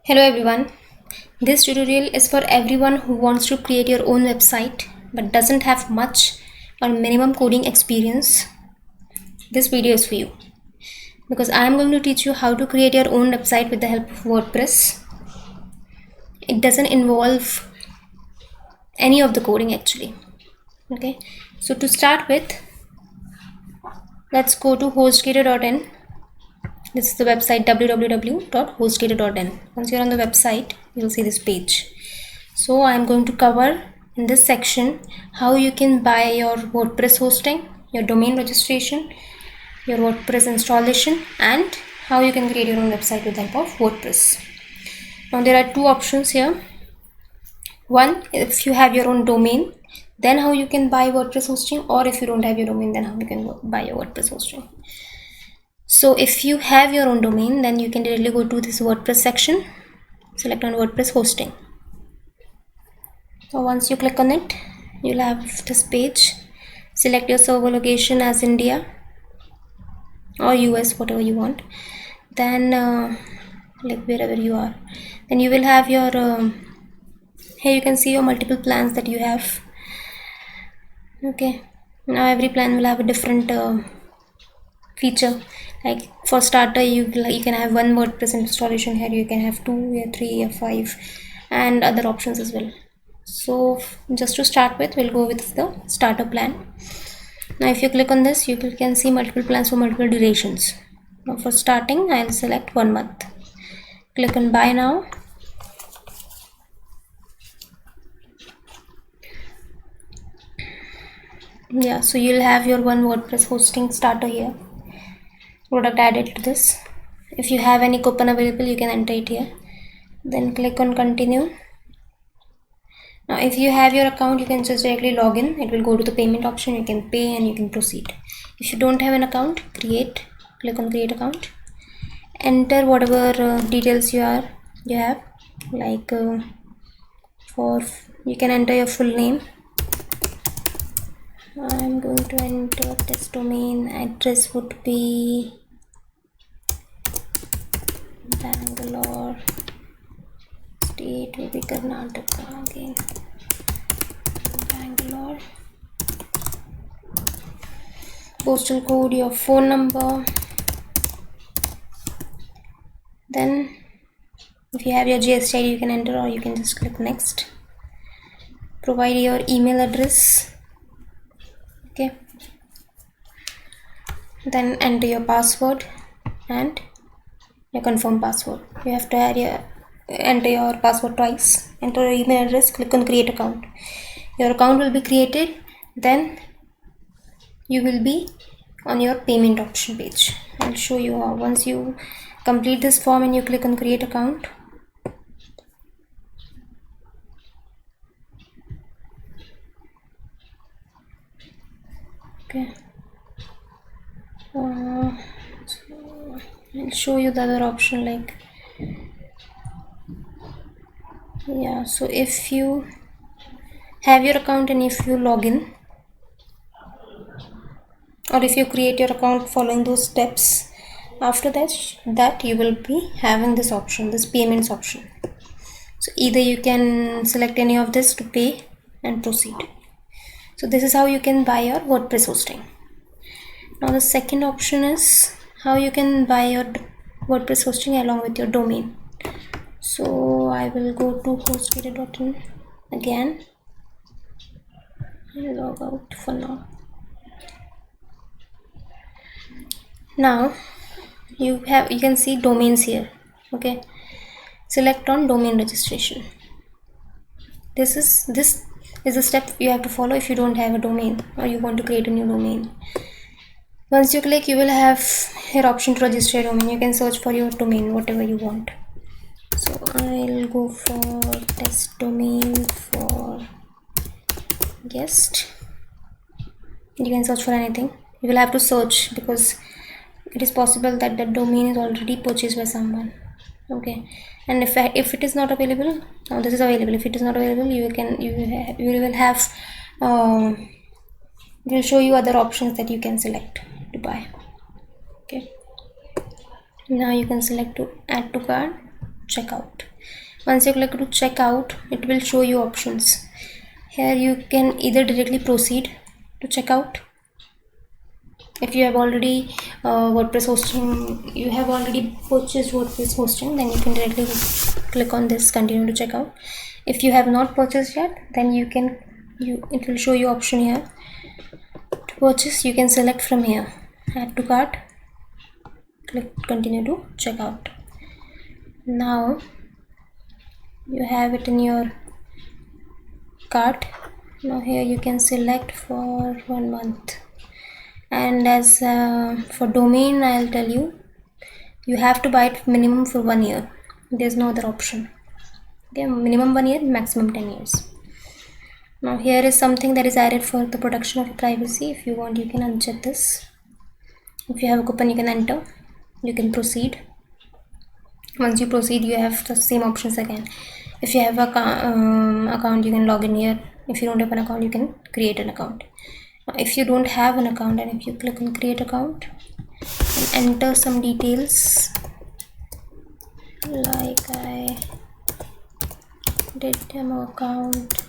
Hello everyone. This tutorial is for everyone who wants to create your own website but doesn't have much or minimum coding experience. This video is for you because I am going to teach you how to create your own website with the help of WordPress. It doesn't involve any of the coding actually. Okay, so to start with, let's go to hostgator.in. This is the website www.hostgator.in. Once you're on the website, you'll see this page. So I'm going to cover in this section how you can buy your WordPress hosting, your domain registration, your WordPress installation, and how you can create your own website with the help of WordPress. Now there are two options here. One, if you have your own domain, then how you can buy WordPress hosting, or if you don't have your domain, then how you can buy your WordPress hosting. So if you have your own domain, then you can directly go to this WordPress section, select on WordPress hosting. So once you click on it, you'll have this page. Select your server location as India or US, whatever you want. Then like wherever you are, then you will have your here you can see your multiple plans that you have. Okay, now every plan will have a different feature. Like for starter, you can have one WordPress installation. Here you can have 2, 3, 5, and other options as well. So just to start with, we'll go with the starter plan. Now if you click on this, you can see multiple plans for multiple durations. Now for starting, I'll select 1 month. Click on buy now. Yeah, so you'll have your one WordPress hosting starter here. Product added to this. If you have any coupon available, you can enter it here. Then click on continue. Now if you have your account, you can just directly log in. It will go to the payment option. You can pay and you can proceed. If you don't have an account, click on create account. Enter whatever details you have. Like you can enter your full name. I'm going to enter this domain address would be Bangalore, state will be Karnataka again, Bangalore, postal code, your phone number. Then if you have your GST ID, you can enter, or you can just click next. Provide your email address. Okay, then enter your password and your confirm password. You have to enter your password twice. Enter your email address, click on create account. Your account will be created. Then you will be on your payment option page. I'll show you how. Once you complete this form and you click on create account, okay, so I'll show you the other option. Like, yeah, so if you have your account and if you log in, or if you create your account following those steps, after that you will be having this option, this payments option. So either you can select any of this to pay and proceed. So this is how you can buy your WordPress hosting. Now the second option is how you can buy your WordPress hosting along with your domain. So I will go to hostgator.in again and log out for now. Now you can see domains here. Okay, select on domain registration. This is the step you have to follow if you don't have a domain or you want to create a new domain. Once you click, you will have your option to register your domain. You can search for your domain, whatever you want. So I'll go for test domain for guest. You can search for anything. You will have to search because it is possible that the domain is already purchased by someone. Okay, and if it is not available, now this is available. If it is not available, you will have it will show you other options that you can select to buy. Okay, now you can select to add to cart. checkout. Once you click to checkout, it will show you options. Here you can either directly proceed to checkout. If you have already WordPress hosting, you have already purchased WordPress hosting, then you can directly click on this continue to checkout. If you have not purchased yet, then it will show you option here to purchase. You can select from here, add to cart, click continue to checkout. Now you have it in your cart. Now here you can select for 1 month, and as for domain, I'll tell you, you have to buy it minimum for 1 year. There's no other option. Okay, minimum 1 year, maximum 10 years. Now here is something that is added for the protection of privacy. If you want, you can uncheck this. If you have a coupon, you can enter, you can proceed. Once you proceed, you have the same options again. If you have a account, you can log in here. If you don't have an account, you can create an account. If you don't have an account, and if you click on create account and enter some details, like I did demo account,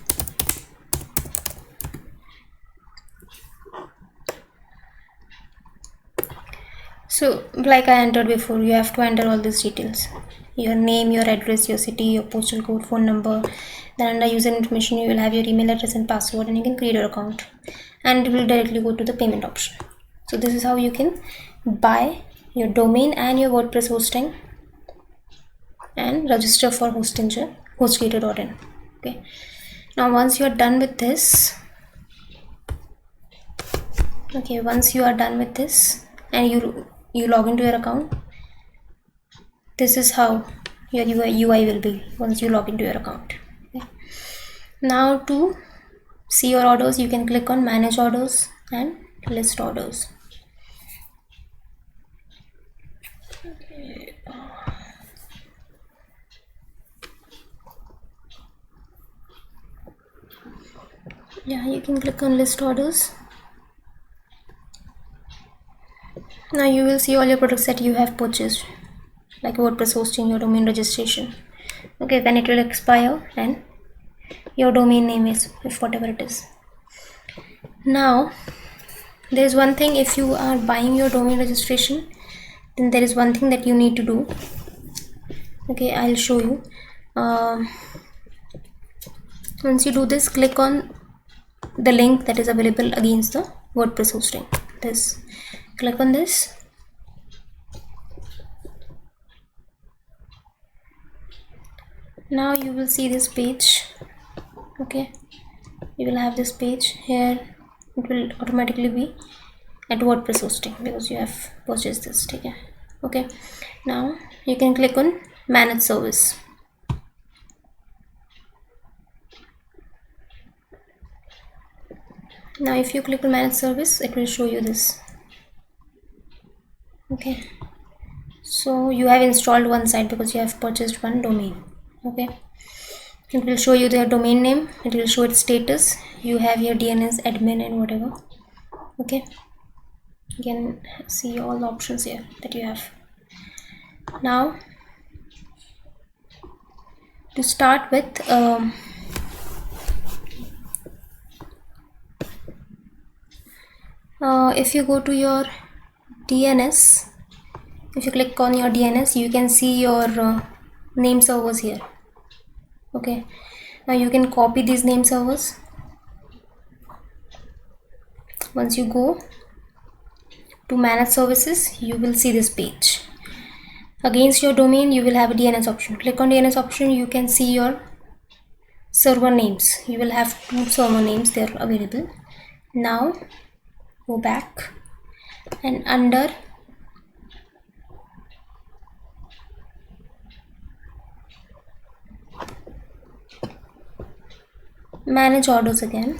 so like I entered before, you have to enter all these details: your name, your address, your city, your postal code, phone number. Then under user information, you will have your email address and password, and you can create your account, and it will directly go to the payment option. So this is how you can buy your domain and your WordPress hosting and register for hostgator.in. Okay, now once you are done with this, and you log into your account, this is how your UI will be once you log into your account. Okay. Now to see your orders, you can click on manage orders and list orders. Okay. Yeah, you can click on list orders. Now you will see all your products that you have purchased, like WordPress hosting, your domain registration. Okay, when it will expire, and your domain name is, if whatever it is. Now there is one thing: if you are buying your domain registration, then there is one thing that you need to do. Okay, I'll show you. Once you do this, click on the link that is available against the WordPress hosting. This, click on this. Now you will see this page. Okay, you will have this page here. It will automatically be at WordPress hosting because you have purchased this. Okay, now you can click on manage service. Now if you click on manage service, it will show you this. Okay, so you have installed one site because you have purchased one domain. Okay, it will show you their domain name, it will show its status, you have your DNS, admin, and whatever. Okay, you can see all the options here that you have. Now to start with, if you go to your DNS, if you click on your DNS, you can see your name servers here. Okay, now you can copy these name servers. Once you go to manage services, you will see this page. Against your domain, you will have a DNS option. Click on DNS option, you can see your server names. You will have 2 server names there available. Now go back, and under manage orders again,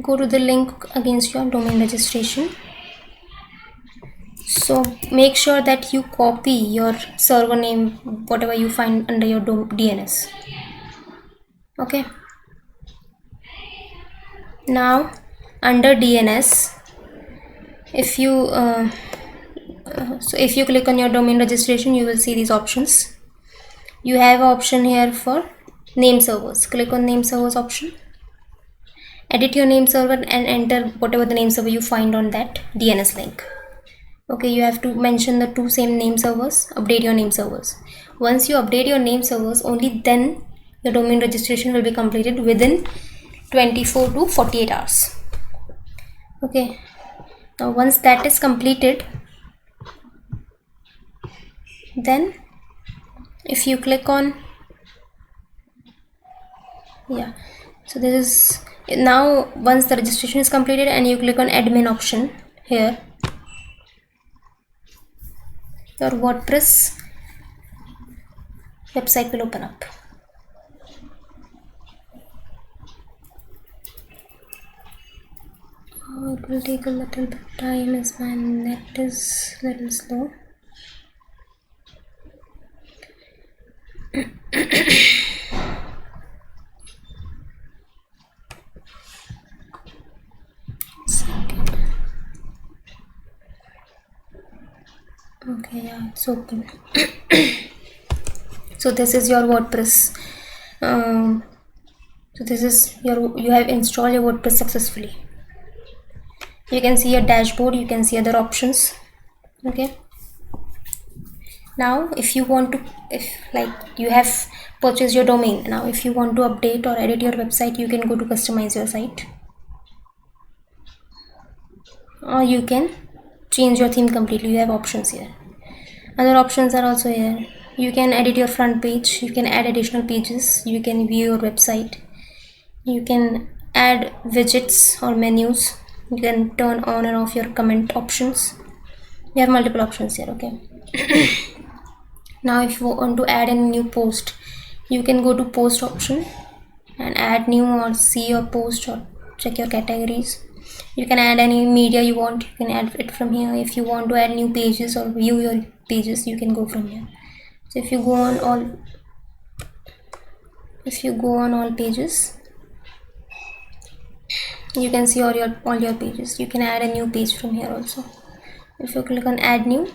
go to the link against your domain registration. So make sure that you copy your server name, whatever you find under your DNS. Okay, now under DNS, if you So if you click on your domain registration, you will see these options. You have an option here for name servers. Click on name servers option. Edit your name server and enter whatever the name server you find on that DNS link. Okay, you have to mention the two same name servers. Update your name servers. Once you update your name servers, only then your domain registration will be completed within 24 to 48 hours. Okay, now once that is completed, then if you click on, so this is now once the registration is completed and you click on admin option here, your WordPress website will open up. It will take a little bit time as my net is a little slow. Okay, yeah, it's open. So this is your WordPress. So this is you have installed your WordPress successfully. You can see a dashboard, you can see other options. Okay, now if you want to, you have purchased your domain, now if you want to update or edit your website, you can go to customize your site, or you can change your theme completely. You have options here. Other options are also here. You can edit your front page, you can add additional pages, you can view your website, you can add widgets or menus, you can turn on and off your comment options. You have multiple options here. Okay. Now if you want to add a new post, you can go to post option and add new, or see your post, or check your categories. You can add any media you want, you can add it from here. If you want to add new pages or view your pages, you can go from here. So if you go on all pages, you can see all your pages. You can add a new page from here also. If you click on add new,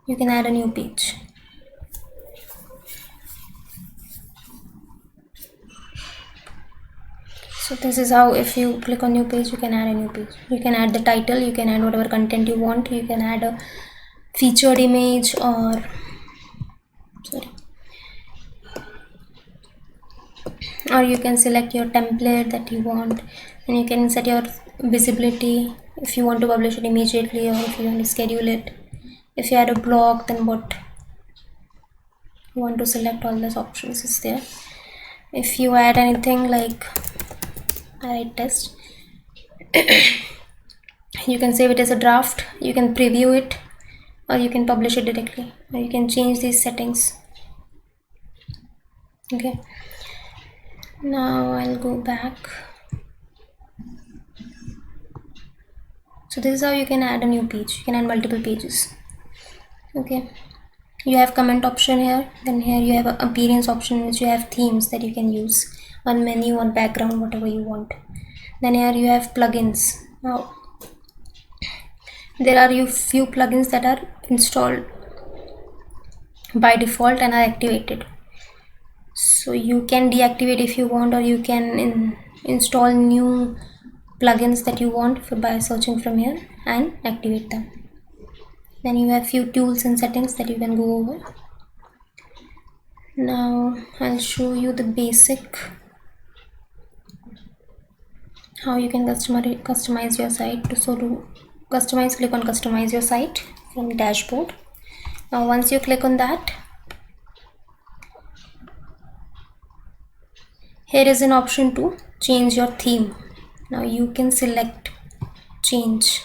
you can add a new page. So this is how, if you click on new page, you can add a new page. You can add the title, you can add whatever content you want, you can add a featured image, or you can select your template that you want, and you can set your visibility if you want to publish it immediately, or if you want to schedule it. If you add a blog, then what you want to select, all those options is there. If you add anything like write test, you can save it as a draft, you can preview it, or you can publish it directly, or you can change these settings. Okay, now I'll go back. So this is how you can add a new page. You can add multiple pages. Okay, you have comment option here, then here you have a appearance option, which you have themes that you can use, on menu, on background, whatever you want. Then here you have plugins. Now there are few plugins that are installed by default and are activated, so you can deactivate if you want, or you can install new plugins that you want by searching from here and activate them. Then you have few tools and settings that you can go over. Now I'll show you the basic how you can customize your site. So to customize, click on customize your site from dashboard. Now once you click on that, here is an option to change your theme. Now you can select change.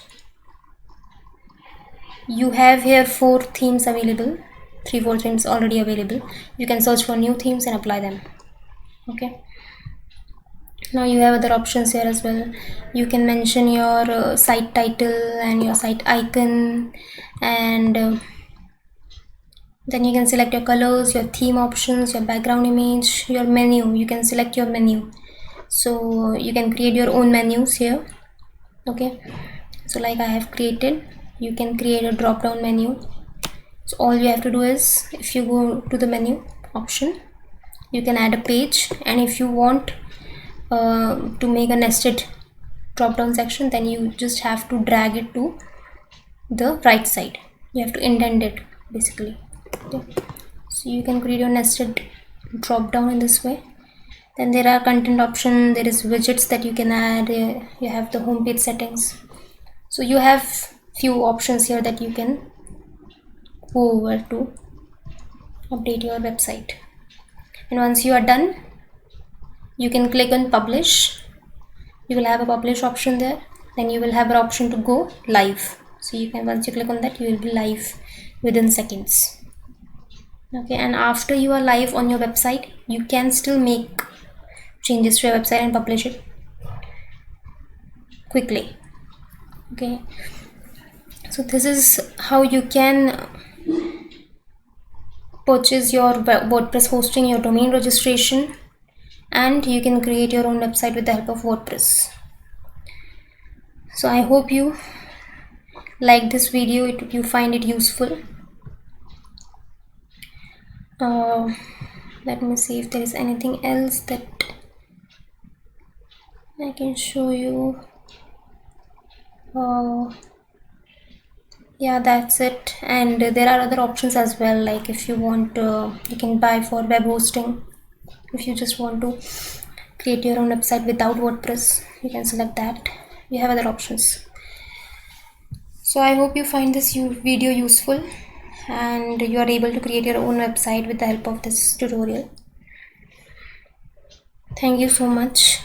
You have here 4 themes available, 3-4 themes already available. You can search for new themes and apply them. Okay, now you have other options here as well. You can mention your site title and your site icon, and then you can select your colors, your theme options, your background image, your menu. You can select your menu, so you can create your own menus here. Okay, so like I have created, you can create a drop down menu. So all you have to do is, if you go to the menu option, you can add a page, and if you want to make a nested drop down section, then you just have to drag it to the right side. You have to indent it basically. Okay. So you can create your nested drop down in this way. Then there are content option, there is widgets that you can add, you have the home page settings. So you have few options here that you can go over to update your website. And once you are done, you can click on publish. You will have a publish option there. Then you will have an option to go live. So you can, once you click on that, you will be live within seconds. Okay, and after you are live on your website, you can still make changes to your website and publish it quickly. Okay, so this is how you can purchase your WordPress hosting, your domain registration, and you can create your own website with the help of WordPress. So I hope you like this video, you find it useful. Let me see if there is anything else that I can show you. Yeah, that's it. And there are other options as well, like if you want you can buy for web hosting. If you just want to create your own website without WordPress, you can select that. You have other options. So I hope you find this video useful and you are able to create your own website with the help of this tutorial. Thank you so much.